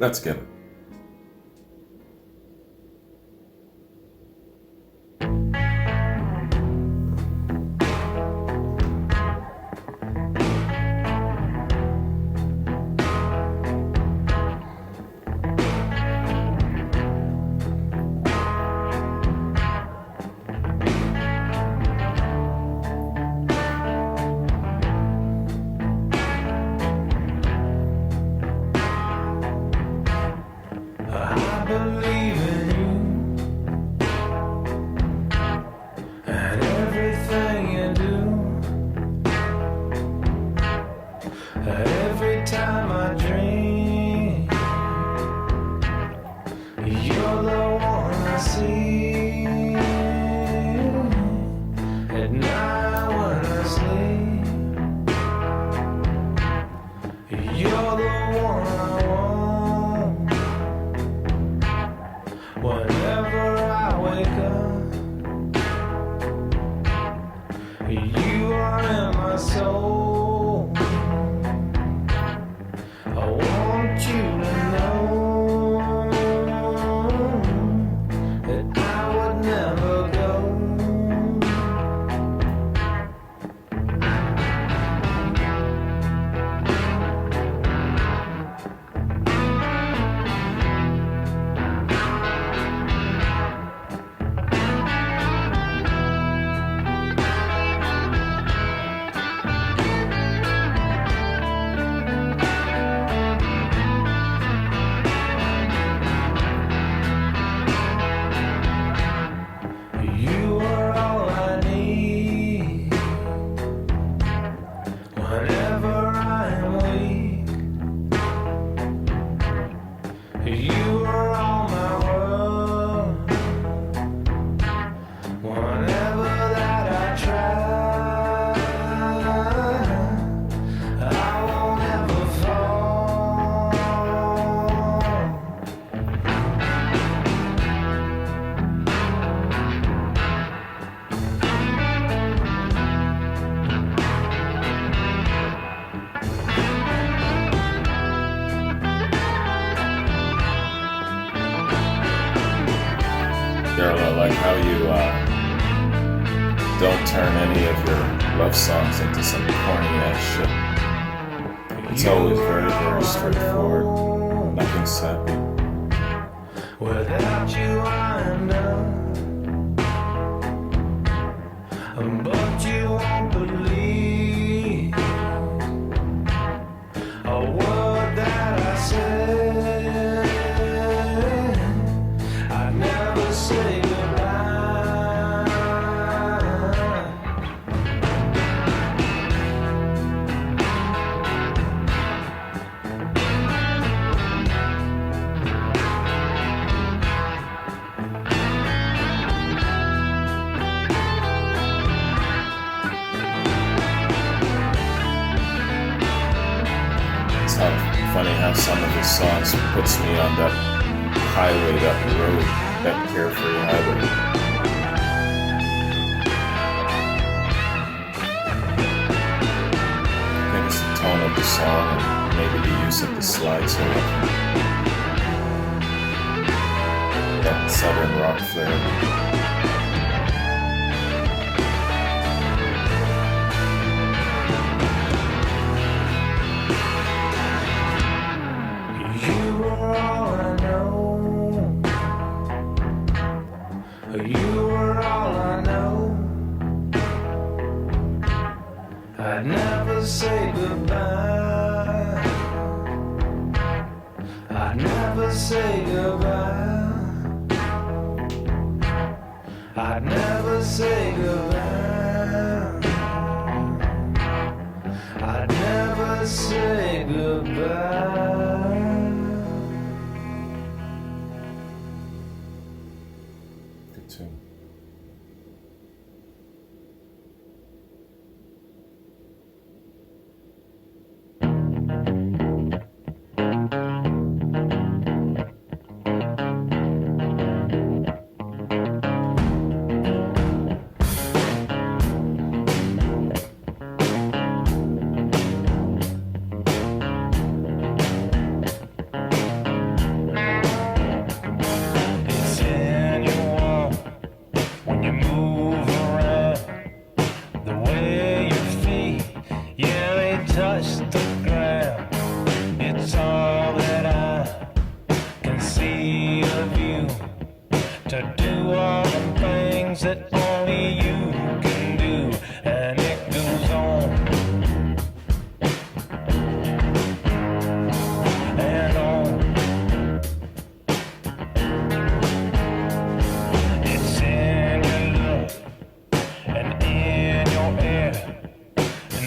Let's give it. I believe in you and everything you do. Every time I dream, you're the one I see. At night when I sleep, you're the one I want. Whenever I wake up, you are in my soul. I want you to know that I would never go. You are all I need whenever I am weak. You are all my world whenever that I try. I won't ever fall. Daryl, I like how you don't turn any of your love songs into some corny ass shit. It's always very, very straightforward. Nothing sappy. Without you I am done. But you won't believe a word that I said. I'd never say goodbye. It's funny how some of his songs puts me on that highway, that road, that carefree highway. I think it's the tone of the song and maybe the use of the slide solo. That southern rock flair. You are all I know. You are all I know. I'd never say goodbye. I'd never say goodbye. I'd never say goodbye. I'd never say goodbye. Good tune.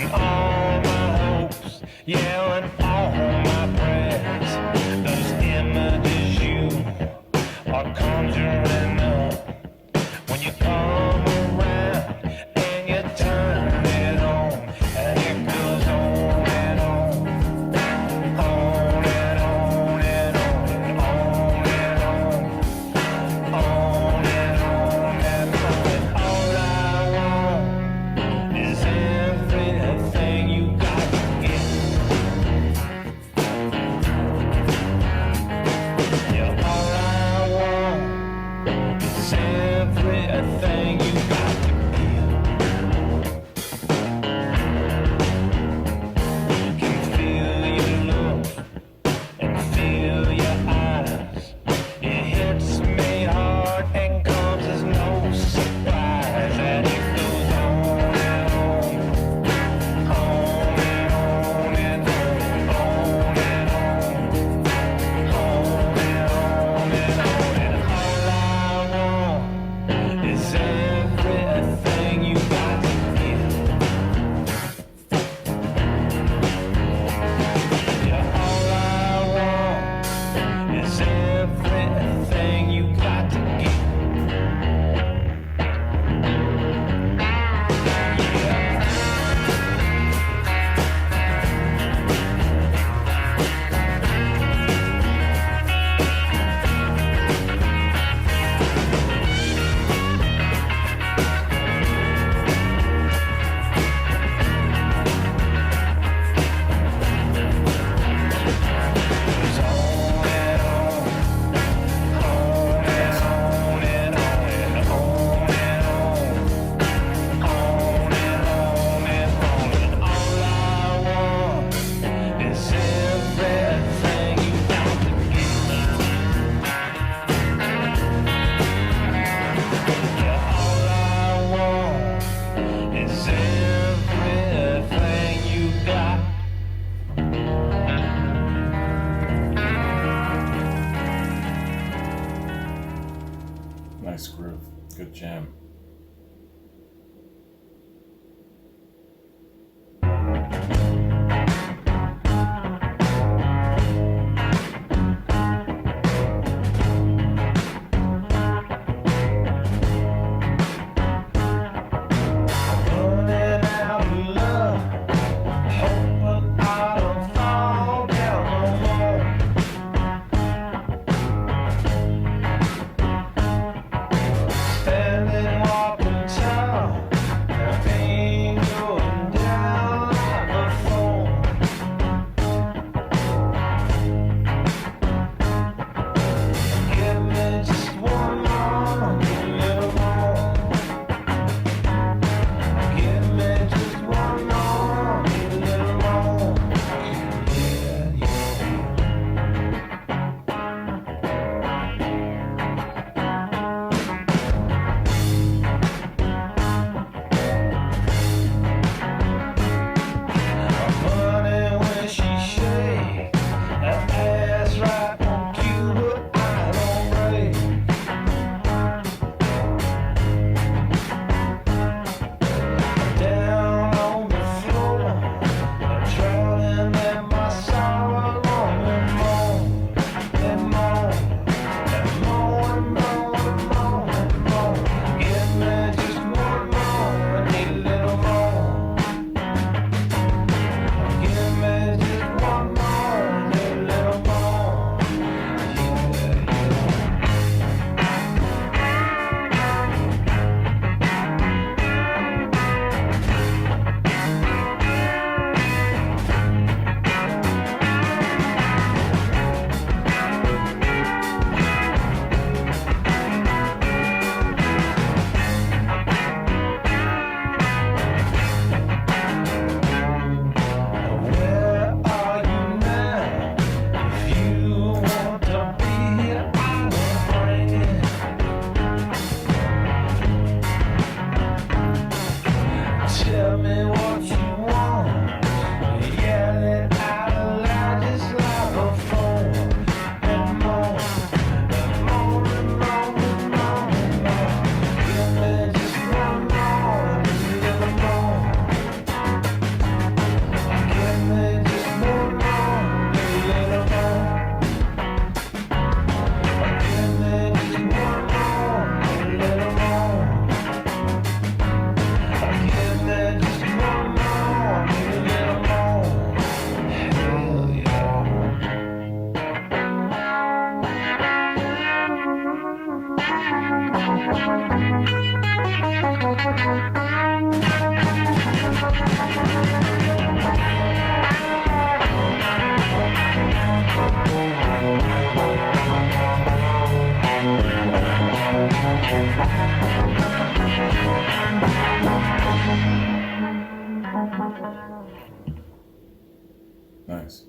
and all my hopes, yeah, and all my prayers. Those images you are conjuring up when you come around and you turn it on, and it goes on and on, on and on and on and on and on, on and on and on. And all I want is everything you got to give. Yeah, all I want is everything you got to give. You can feel your love and feel your eyes. It hits me hard and comes as no surprise, and it goes on and on, on and on and on, on and on, on and on and on. And all I want is everything you got to give. Yeah, all I want is everything you got to give. It's on and on, on and on and on and on and on, on and on and on. And all I want is everything you got to give. Yeah, all I want is everything you got. Nice groove. Good jam. Running out of love, hoping I don't fall down no more. Standing Nice.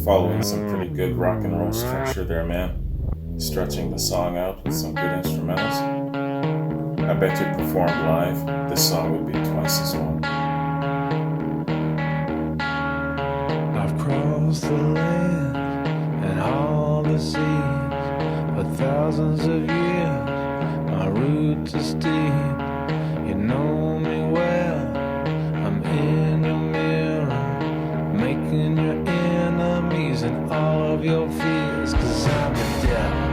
Following some pretty good rock and roll structure there, man. Stretching the song out with some good instrumentals. I bet you performed live, this song would be twice as long. I've crossed the land and all the seas for thousands of years. My roots are steep. You know me well. I'm in your mirror, making your enemies and all of your fears. 'Cause I'm the devil.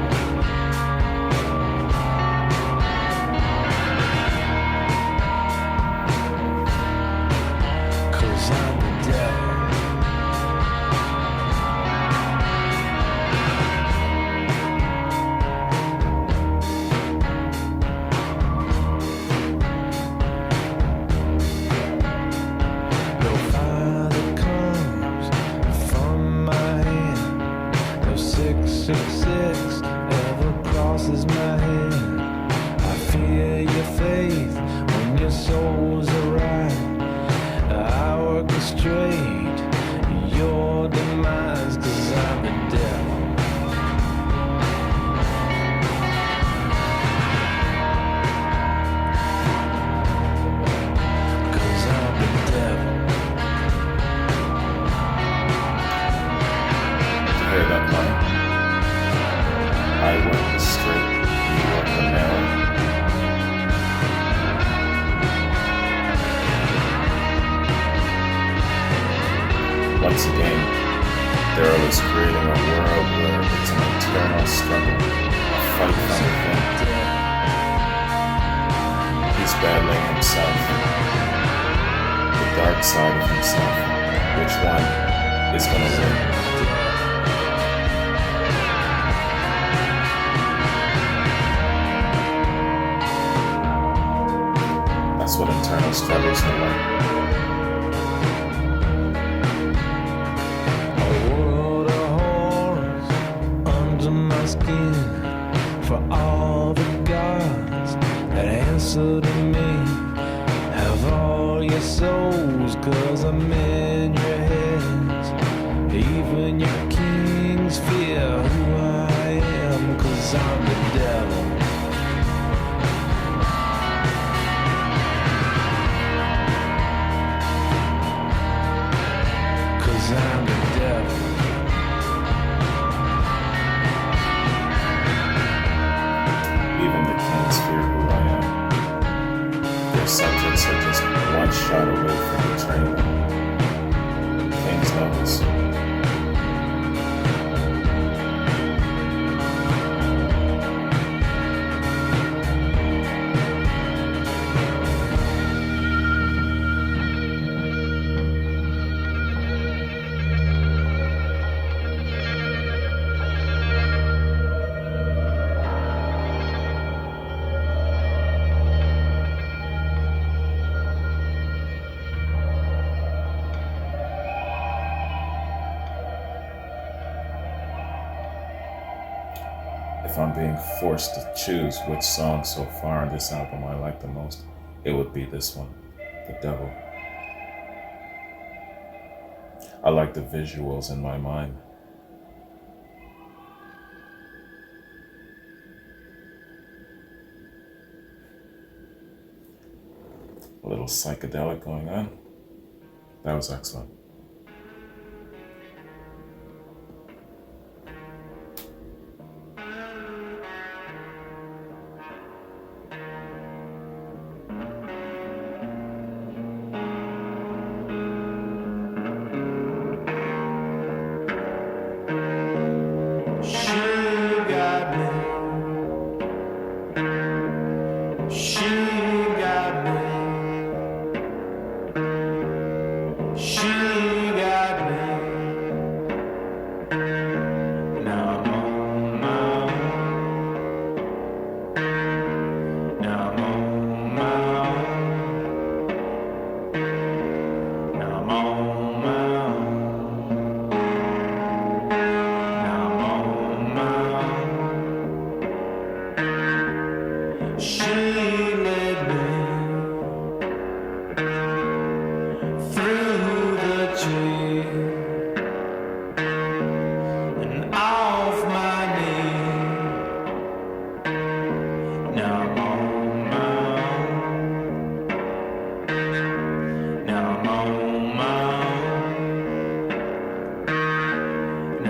Once again, Daryl is creating a world where it's an eternal struggle, a fight from within. He's battling himself, the dark side of himself. Which one is going to win? That's what internal struggles are like. For all the gods that answer to me, have all your souls, 'cause I'm in your heads. Even your kings fear who I am, 'cause I'm the devil. 'Cause I'm the devil. Subjects are just one shot away from betraying them. Kings know this. If I'm being forced to choose which song so far on this album I like the most, it would be this one, The Devil. I like the visuals in my mind. A little psychedelic going on. That was excellent.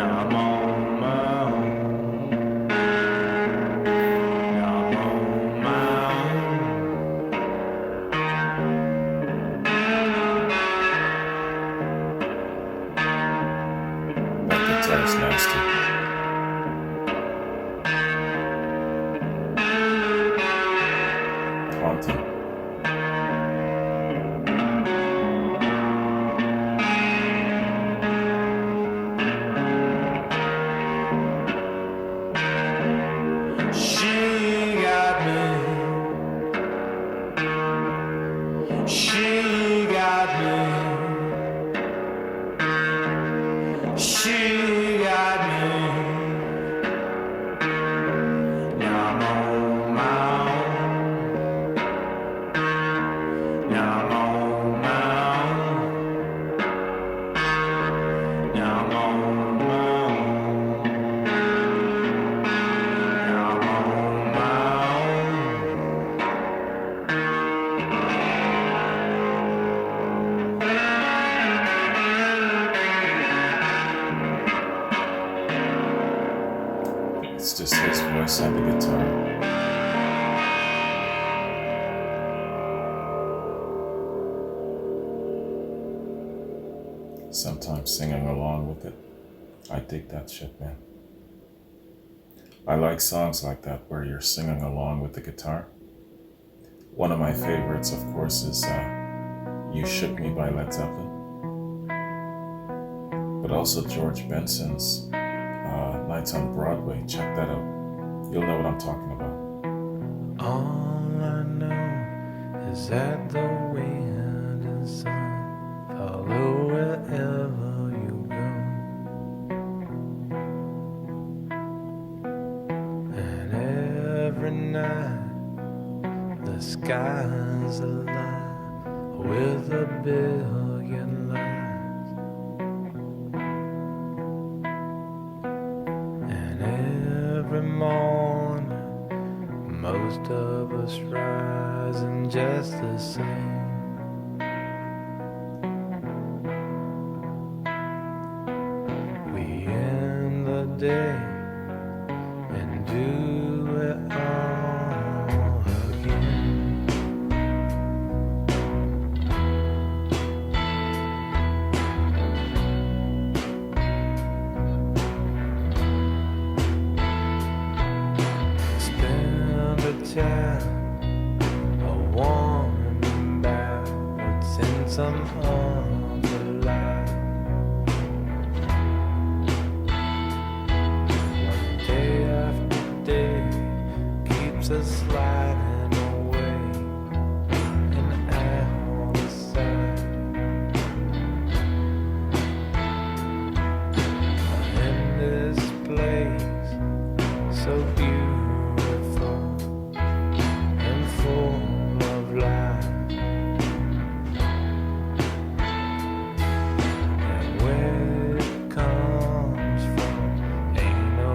Now I'm on my own. Now I'm on my own. That guitar's nasty. Haunting. She got me. She got me. She got me. Now I'm on my own. Now I'm on my own. Now I'm on my own. Now I'm on my own. It's just his voice on the guitar. Sometimes singing along with it. I dig that shit, man. I like songs like that where you're singing along with the guitar. One of my favorites, of course, is You Shook Me by Led Zeppelin. But also George Benson's Nights on Broadway. Check that out. You'll know what I'm talking about. All I know is that the wind and sun follow wherever you go. And every night the sky's alive with a billion lights. And every morning most of us rising just the same. We end the day and do it all again. Spend a time a warning backwards in some other life. One day after day keeps us sliding away and out of sight. In this place so beautiful and full of life, and where it comes from ain't no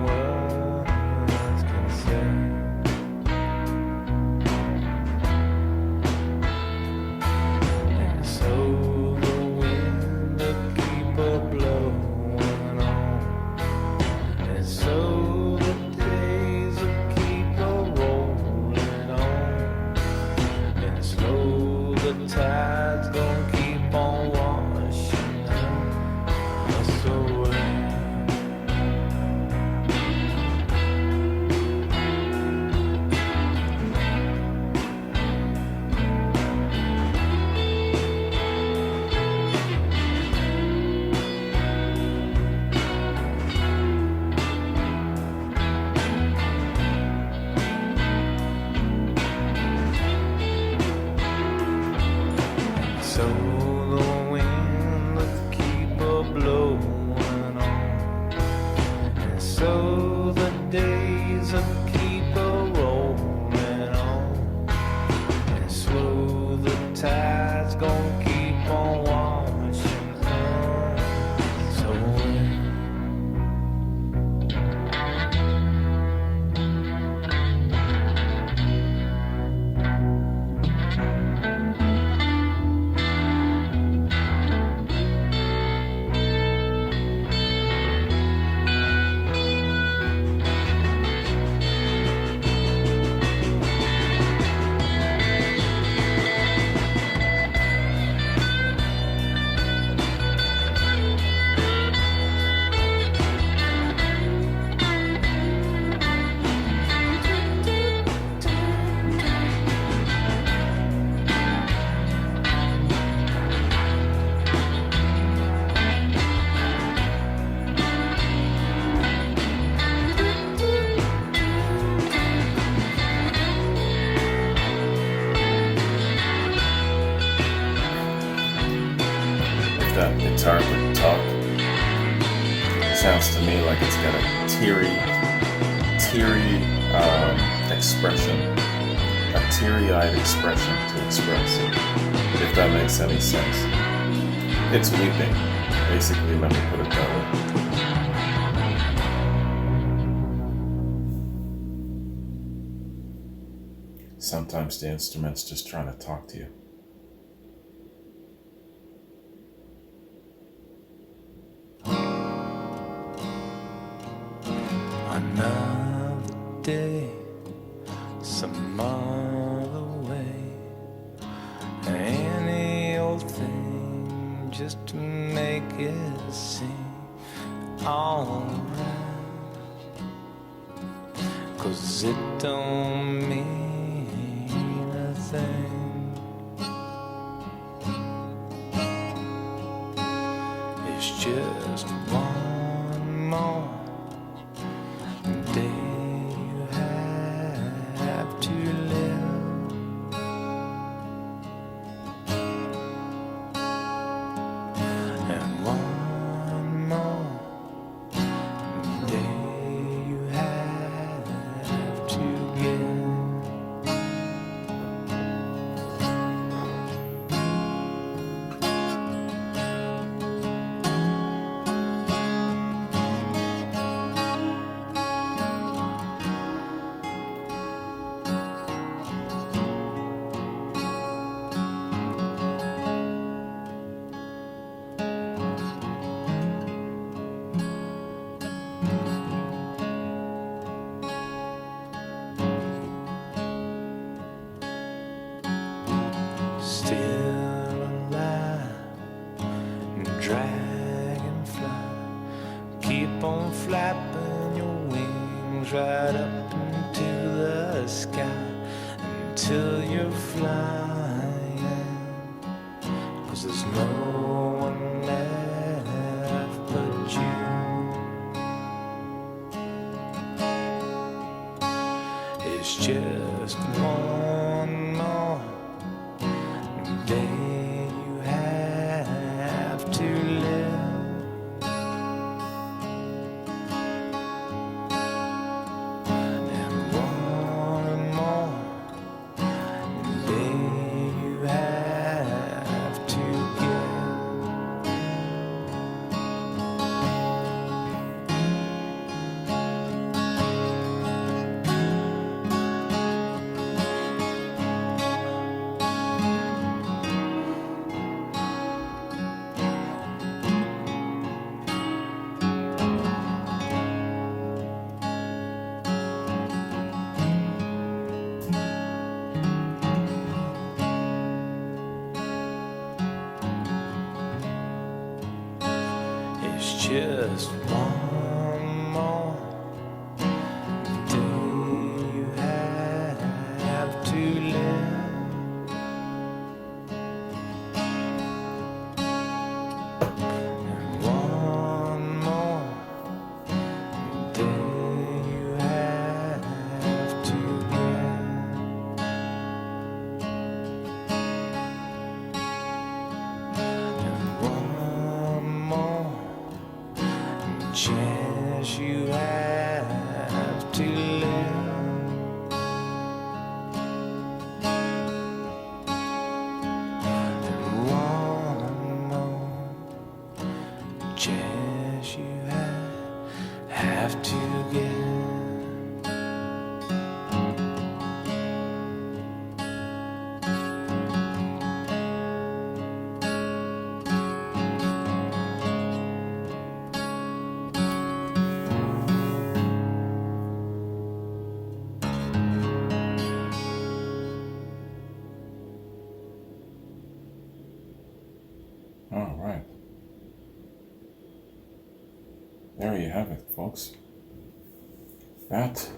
words can say. And so the wind will keep a blowing on, and so the days will keep a rolling on, and slow the tide's gonna keep on washing us away. So the wind will keep a blowing on, and so the days will keep a rolling on, and slow the tide's gonna keep on washing us away. that guitar could talk. It sounds to me like it's got a teary expression, a teary-eyed expression to express, if that makes any sense. It's weeping, basically, let me put it that way. Sometimes the instrument's just trying to talk to you. Another day, some other way, any old thing just to make it seem alright. 'Cause it don't mean a thing. It's just one more day you have to live, and one more day you have to give. Still alive, dragonfly, keep on flapping your wings right up into the sky until you're flying. 'Cause there's no one left but you. It's just one more day you have to live, and one more day you have to give. It's just one more day you have to live, and one more day you have to give, and one more chance you have to live, and one more chance you have to give. All right. There you have it, folks. That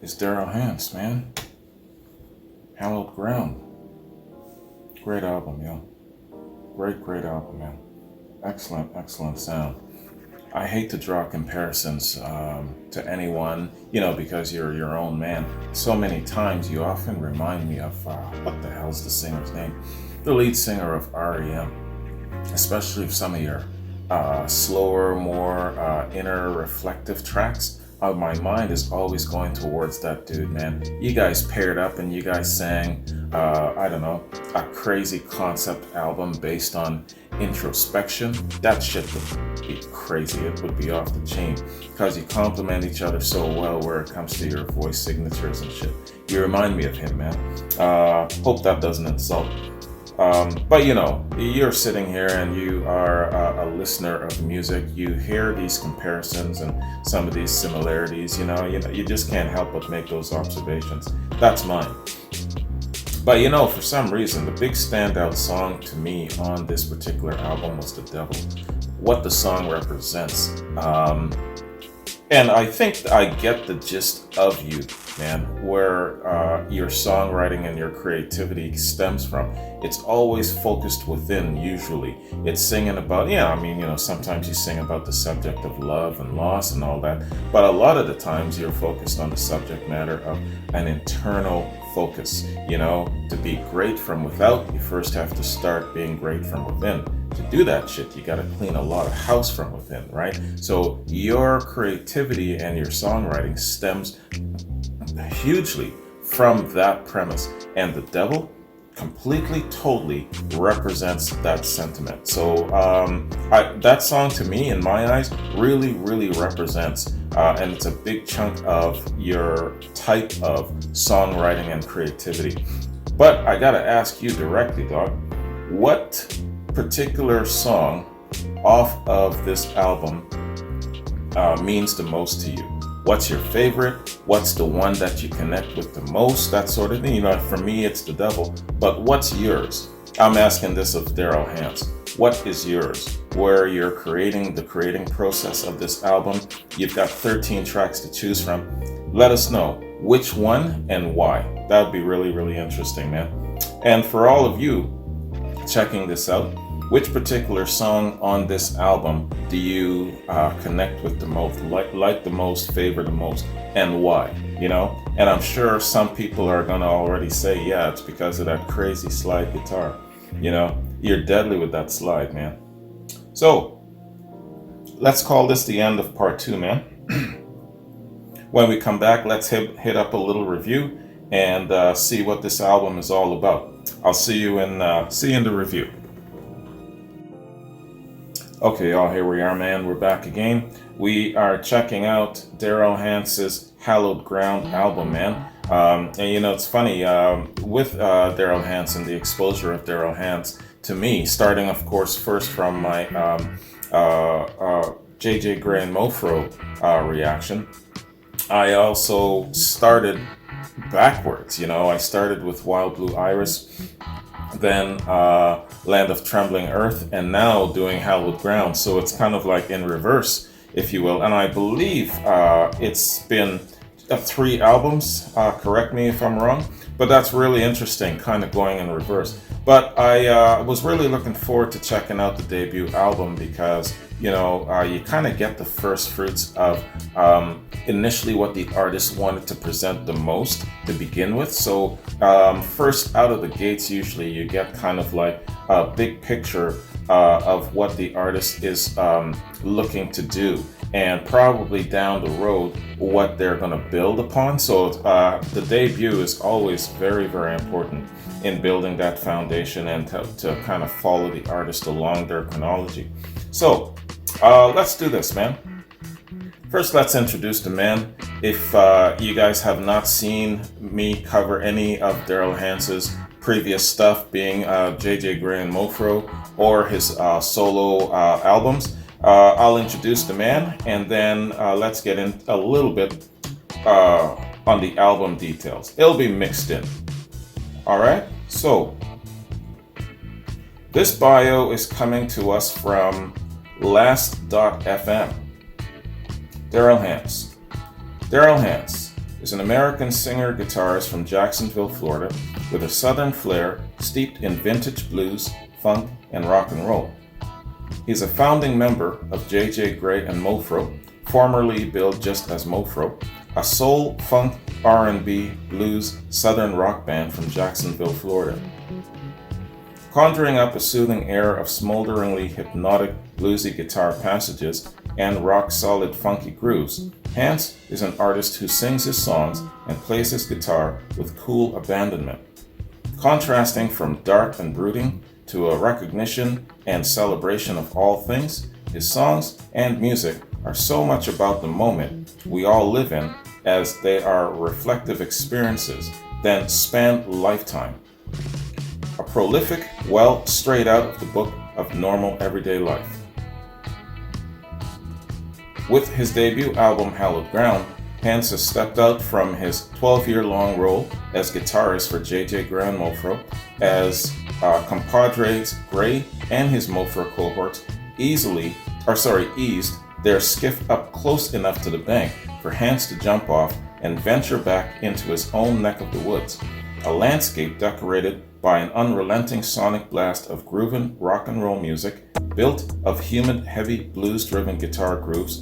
is Daryl Hance, man. Hallowed Ground. Great album, yo. Great album, man. Excellent sound. I hate to draw comparisons to anyone, because you're your own man. So many times you often remind me of, what the hell's the singer's name? the lead singer of REM, especially if some of your slower, more inner reflective tracks, my mind is always going towards that dude, man. You guys paired up and you guys sang, I don't know, a crazy concept album based on introspection. That shit would be crazy. It would be off the chain because you complement each other so well where it comes to your voice signatures and shit. You remind me of him, man. Hope that doesn't insult. But you know, you're sitting here and you are a listener of music. You hear these comparisons and some of these similarities. You know, you just can't help but make those observations. That's mine. But you know, for some reason, the big standout song to me on this particular album was The Devil. What the song represents. And I think I get the gist of you, man, where your songwriting and your creativity stems from. It's always focused within, usually. It's singing about, sometimes you sing about the subject of love and loss and all that, but a lot of the times you're focused on the subject matter of an internal focus. You know, to be great from without, you first have to start being great from within. To do that shit, you gotta clean a lot of house from within, right? So your creativity and your songwriting stems hugely from that premise. And The Devil completely, totally represents that sentiment. So that song to me, in my eyes, really, really represents, and it's a big chunk of your type of songwriting and creativity. But I gotta ask you directly, dog, what particular song off of this album means the most to you? What's your favorite? What's the one that you connect with the most? That sort of thing. You know, for me, it's The Devil. But what's yours? I'm asking this of Daryl Hance. What is yours? Where you're creating the creating process of this album. You've got 13 tracks to choose from. Let us know which one and why. That would be really, really interesting, man. And for all of you checking this out, which particular song on this album do you connect with the most, like the most, favor the most, and why? You know, and I'm sure some people are gonna already say, yeah, it's because of that crazy slide guitar. You know, you're deadly with that slide, man. So let's call this the end of part 2, man. When we come back, let's hit up a little review and see what this album is all about. I'll see you in the review. Okay, y'all, here we are, man. We're back again. We are checking out Daryl Hance's Hallowed Ground album, man. And you know, it's funny, with Daryl Hance and the exposure of Daryl Hance to me, starting, of course, first from my JJ Grey and Mofro reaction, I also started backwards. You know, I started with Wild Blue Iris, then Land of Trembling Earth, and now doing Hallowed Ground. So it's kind of like in reverse, if you will. And I believe it's been 3 albums, correct me if I'm wrong, but that's really interesting, kind of going in reverse. But I was really looking forward to checking out the debut album because, you know, you kind of get the first fruits of initially what the artist wanted to present the most to begin with. So first out of the gates, usually you get kind of like a big picture of what the artist is looking to do, and probably down the road what they're going to build upon. So the debut is always very, very important in building that foundation and to kind of follow the artist along their chronology. So let's do this, man. First, let's introduce the man. If you guys have not seen me cover any of Daryl Hance's previous stuff, being JJ Grey and Mofro or his solo albums, I'll introduce the man, and then let's get in a little bit on the album details. It'll be mixed in. All right, so this bio is coming to us from Last.fm. Daryl Hance. Daryl Hance is an American singer-guitarist from Jacksonville, Florida, with a southern flair steeped in vintage blues, funk, and rock and roll. He's a founding member of JJ Grey and Mofro, formerly billed just as Mofro, a soul, funk, R&B, blues, southern rock band from Jacksonville, Florida. conjuring up a soothing air of smolderingly hypnotic bluesy guitar passages and rock-solid funky grooves. Hance is an artist who sings his songs and plays his guitar with cool abandonment. Contrasting from dark and brooding to a recognition and celebration of all things, his songs and music are so much about the moment we all live in as they are reflective experiences that span lifetime. A prolific, well, straight out of the book of normal everyday life. With his debut album Hallowed, Hance has stepped out from his 12-year-long role as guitarist for J.J. Grand Mofro as compadres Gray and his Mofro cohorts eased their skiff up close enough to the bank for Hance to jump off and venture back into his own neck of the woods, a landscape decorated by an unrelenting sonic blast of groovin' rock and roll music built of humid, heavy, blues-driven guitar grooves,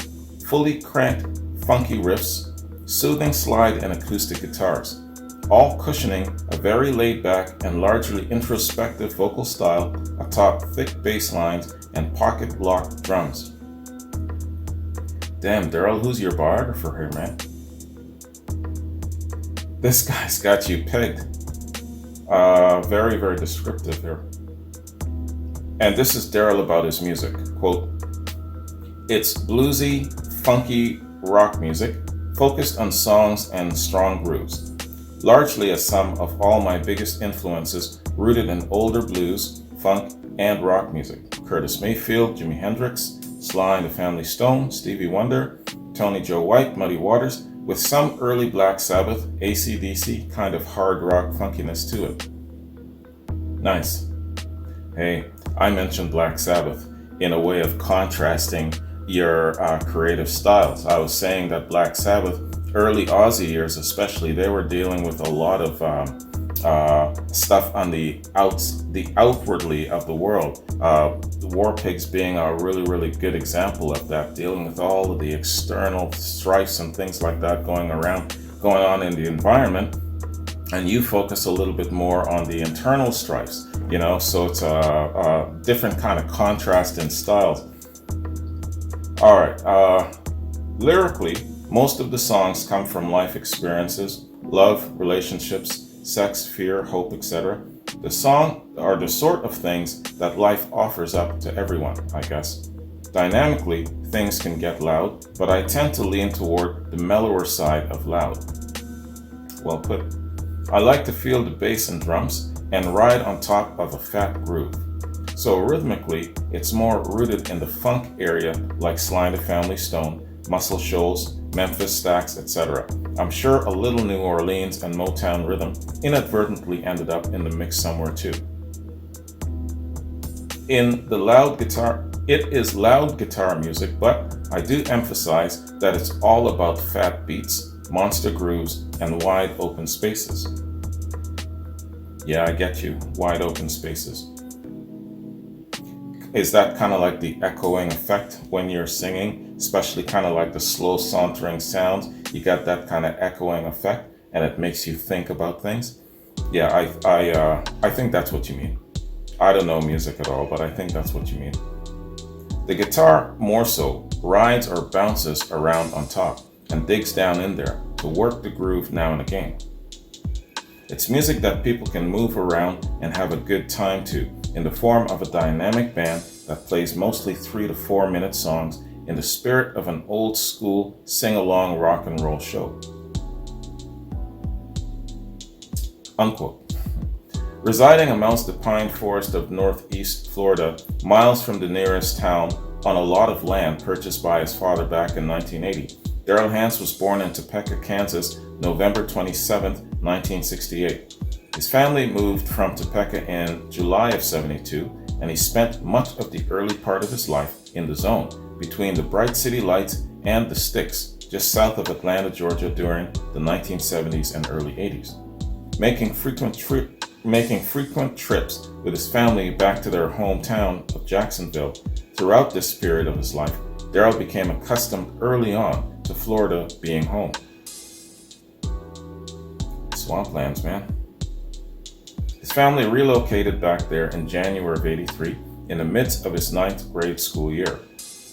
fully cranked, funky riffs, soothing slide and acoustic guitars, all cushioning a very laid-back and largely introspective vocal style atop thick bass lines and pocket-block drums. Damn, Daryl, who's your biographer here, man? This guy's got you pegged. Very, very descriptive here. And this is Daryl about his music. Quote, "It's bluesy, funky rock music, focused on songs and strong grooves. Largely a sum of all my biggest influences rooted in older blues, funk, and rock music. Curtis Mayfield, Jimi Hendrix, Sly and the Family Stone, Stevie Wonder, Tony Joe White, Muddy Waters, with some early Black Sabbath, AC/DC kind of hard rock funkiness to it." Nice. Hey, I mentioned Black Sabbath in a way of contrasting your creative styles. I was saying that Black Sabbath, early Aussie years especially, they were dealing with a lot of stuff on the outwardly of the world. The War Pigs being a really, really good example of that, dealing with all of the external strifes and things like that going on in the environment. And you focus a little bit more on the internal strifes, so it's a different kind of contrast in styles. All right, lyrically, most of the songs come from life experiences, love, relationships, sex, fear, hope, etc. The song are the sort of things that life offers up to everyone, I guess. Dynamically, things can get loud, but I tend to lean toward the mellower side of loud. Well put. I like to feel the bass and drums and ride on top of a fat groove. So rhythmically, it's more rooted in the funk area like Sly and the Family Stone, Muscle Shoals, Memphis Stax, etc. I'm sure a little New Orleans and Motown rhythm inadvertently ended up in the mix somewhere too. It is loud guitar music, but I do emphasize that it's all about fat beats, monster grooves, and wide open spaces. Yeah, I get you, wide open spaces. Is that kind of like the echoing effect when you're singing, especially kind of like the slow sauntering sounds? You got that kind of echoing effect, and it makes you think about things. Yeah, I think that's what you mean. I don't know music at all, but I think that's what you mean. The guitar more so rides or bounces around on top and digs down in there to work the groove now and again. It's music that people can move around and have a good time to, in the form of a dynamic band that plays mostly 3 to 4 minute songs in the spirit of an old school sing-along rock and roll show. Unquote. Residing amongst the pine forest of northeast Florida, miles from the nearest town, on a lot of land purchased by his father back in 1980, Daryl Hance was born in Topeka, Kansas, November 27, 1968. His family moved from Topeka in July of 72, and he spent much of the early part of his life in the zone, between the Bright City Lights and the Sticks, just south of Atlanta, Georgia during the 1970s and early 80s. Making frequent trips with his family back to their hometown of Jacksonville. Throughout this period of his life, Daryl became accustomed early on to Florida being home. Swamplands, man. His family relocated back there in January of '83 in the midst of his ninth grade school year.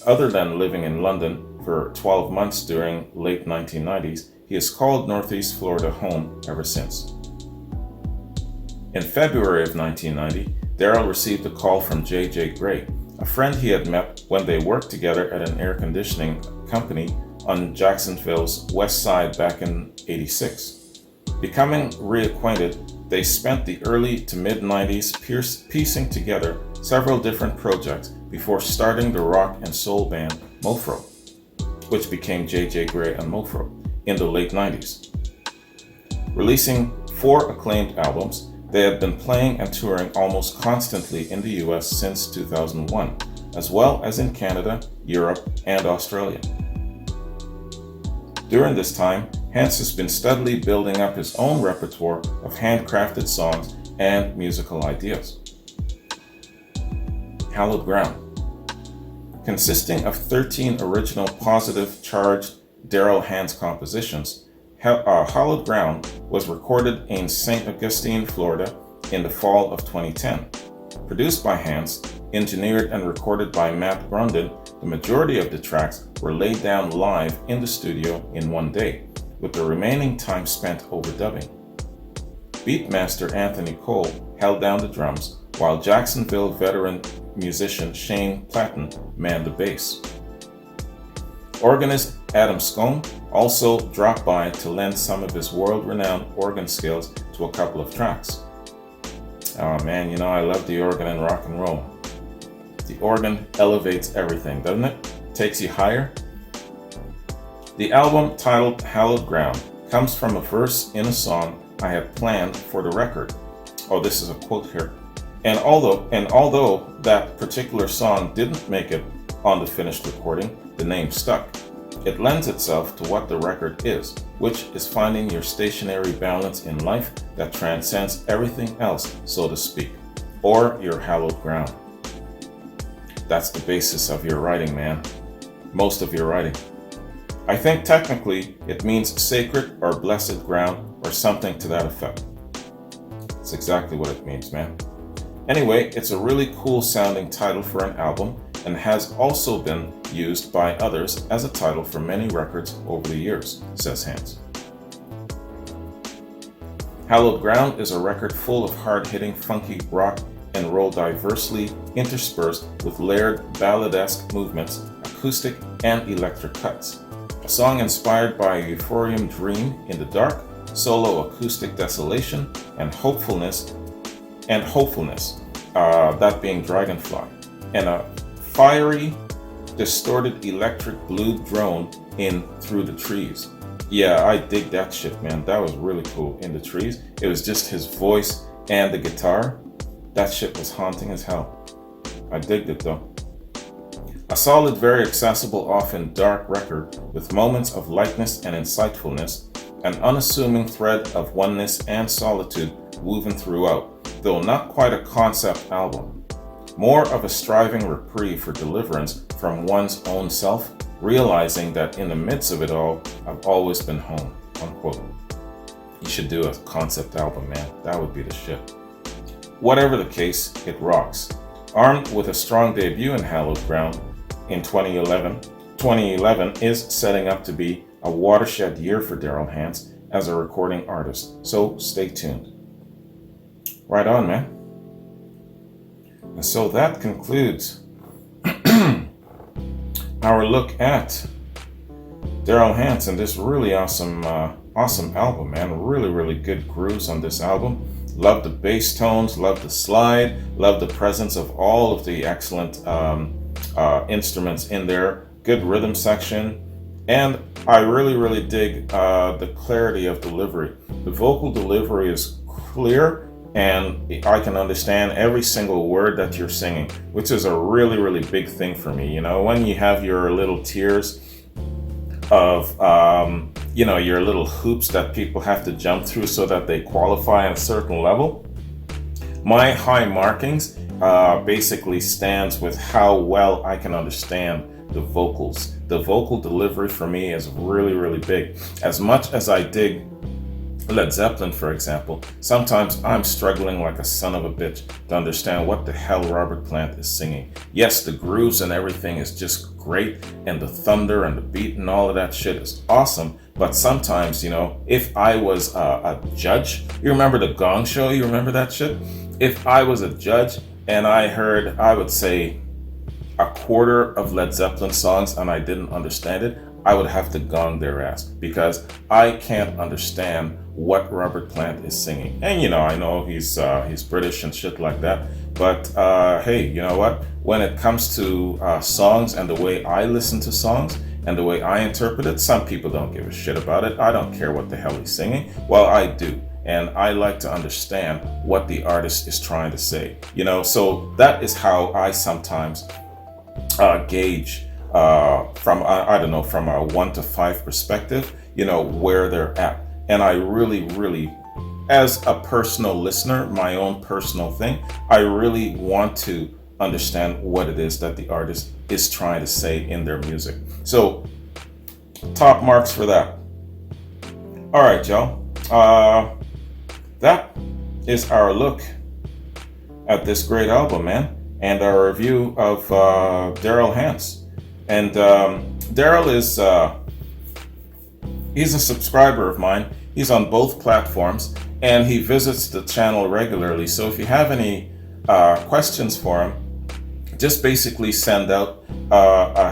Other than living in London for 12 months during late 1990s, he has called Northeast Florida home ever since. In February of 1990, Daryl received a call from J.J. Gray, a friend he had met when they worked together at an air conditioning company on Jacksonville's west side back in '86. Becoming reacquainted, they spent the early to mid-90s piecing together several different projects before starting the rock and soul band Mofro, which became J.J. Gray and Mofro, in the late 90s. Releasing 4 acclaimed albums, they had been playing and touring almost constantly in the US since 2001, as well as in Canada, Europe, and Australia. During this time, Hance has been steadily building up his own repertoire of handcrafted songs and musical ideas. Hallowed Ground. Consisting of 13 original positive charged Daryl Hance compositions, Hallowed Ground was recorded in St. Augustine, Florida in the fall of 2010. Produced by Hance, engineered and recorded by Matt Brundon, the majority of the tracks were laid down live in the studio in one day, with the remaining time spent overdubbing. Beatmaster Anthony Cole held down the drums, while Jacksonville veteran musician Shane Platten manned the bass. Organist Adam Scone also dropped by to lend some of his world-renowned organ skills to a couple of tracks. Oh man, you know I love the organ in rock and roll. The organ elevates everything, doesn't it? Takes you higher. The album, titled Hallowed Ground, comes from a verse in a song I had planned for the record. Oh, this is a quote here. And although that particular song didn't make it on the finished recording, the name stuck. It lends itself to what the record is, which is finding your stationary balance in life that transcends everything else, so to speak, or your hallowed ground. That's the basis of your writing, man. Most of your writing. I think technically it means sacred or blessed ground or something to that effect. It's exactly what it means, man. Anyway, it's a really cool sounding title for an album and has also been used by others as a title for many records over the years, says Hance. Hallowed Ground is a record full of hard-hitting, funky rock and roll diversely interspersed with layered balladesque movements, acoustic and electric cuts. A song inspired by a euphorium dream in the dark, solo acoustic desolation, and hopefulness, that being Dragonfly, and a fiery, distorted electric blue drone in Through the Trees. Yeah, I dig that shit, man. That was really cool. In the Trees, it was just his voice and the guitar. That shit was haunting as hell. I digged it though. A solid, very accessible, often dark record with moments of lightness and insightfulness, an unassuming thread of oneness and solitude woven throughout, though not quite a concept album. More of a striving reprieve for deliverance from one's own self, realizing that in the midst of it all, I've always been home, unquote. You should do a concept album, man. That would be the shit. Whatever the case, it rocks. Armed with a strong debut in Hallowed Ground in 2011 is setting up to be a watershed year for Daryl Hance as a recording artist, so stay tuned. Right on, man. And so that concludes our look at Daryl Hance and this really awesome album, man. Really, really good grooves on this album. Love the bass tones, love the slide, love the presence of all of the excellent instruments in there. Good rhythm section. And I really, really dig the clarity of delivery. The vocal delivery is clear, and I can understand every single word that you're singing, which is a really, really big thing for me. You know, when you have your little tiers of, your little hoops that people have to jump through so that they qualify at a certain level, my high markings basically stands with how well I can understand the vocals. The vocal delivery for me is really, really big. As much as I dig Led Zeppelin, for example, sometimes I'm struggling like a son of a bitch to understand what the hell Robert Plant is singing. Yes, the grooves and everything is just great, and the thunder and the beat and all of that shit is awesome. But sometimes, if I was a judge, you remember the Gong Show? You remember that shit? If I was a judge and I heard, I would say, a quarter of Led Zeppelin songs and I didn't understand it, I would have to gong their ass because I can't understand what Robert Plant is singing. And I know he's British and shit like that. But hey, you know what? When it comes to songs and the way I listen to songs and the way I interpret it, some people don't give a shit about it. I don't care what the hell he's singing. Well, I do. And I like to understand what the artist is trying to say. So that is how I sometimes gauge from I don't know, from a 1 to 5 perspective, where they're at. And I really, as a personal listener, my own personal thing, I really want to understand what it is that the artist is trying to say in their music. So top marks for that. All right, y'all. That is our look at this great album, man, and our review of Daryl Hance. And Daryl is he's a subscriber of mine. He's on both platforms, and he visits the channel regularly. So if you have any questions for him, just basically send out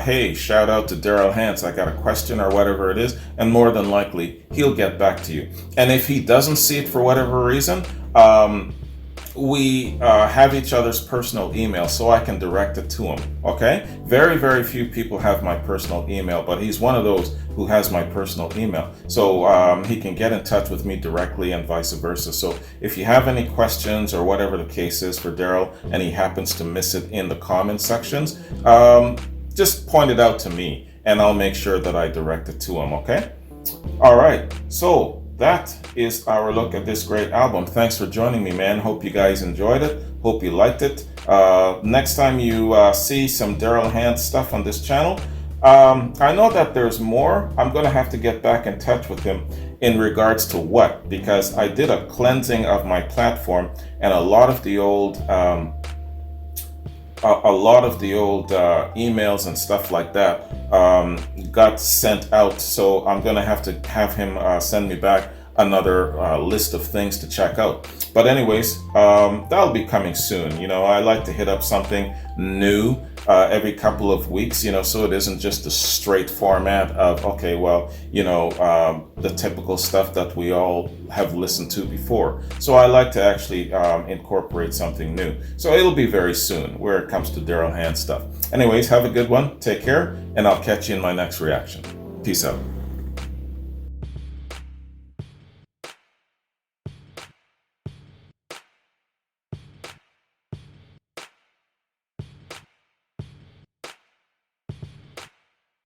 hey, shout out to Daryl Hance, I got a question or whatever it is, and more than likely he'll get back to you. And if he doesn't see it for whatever reason, we have each other's personal email, so I can direct it to him. Okay, very few people have my personal email, but he's one of those who has my personal email, so he can get in touch with me directly and vice versa. So if you have any questions or whatever the case is for Daryl and he happens to miss it in the comment sections, just point it out to me and I'll make sure that I direct it to him. Okay, all right, so that is our look at this great album. Thanks for joining me, man. Hope you guys enjoyed it. Hope you liked it. Next time you see some Daryl Hance stuff on this channel, I know that there's more. I'm going to have to get back in touch with him in regards to what, because I did a cleansing of my platform and a lot of the old emails and stuff like that got sent out. So I'm going to have him send me back another list of things to check out. But anyways, that'll be coming soon. I like to hit up something new every couple of weeks, so it isn't just a straight format of, okay, well, the typical stuff that we all have listened to before. So I like to actually incorporate something new. So it'll be very soon where it comes to Daryl Hance stuff. Anyways, have a good one. Take care, and I'll catch you in my next reaction. Peace out.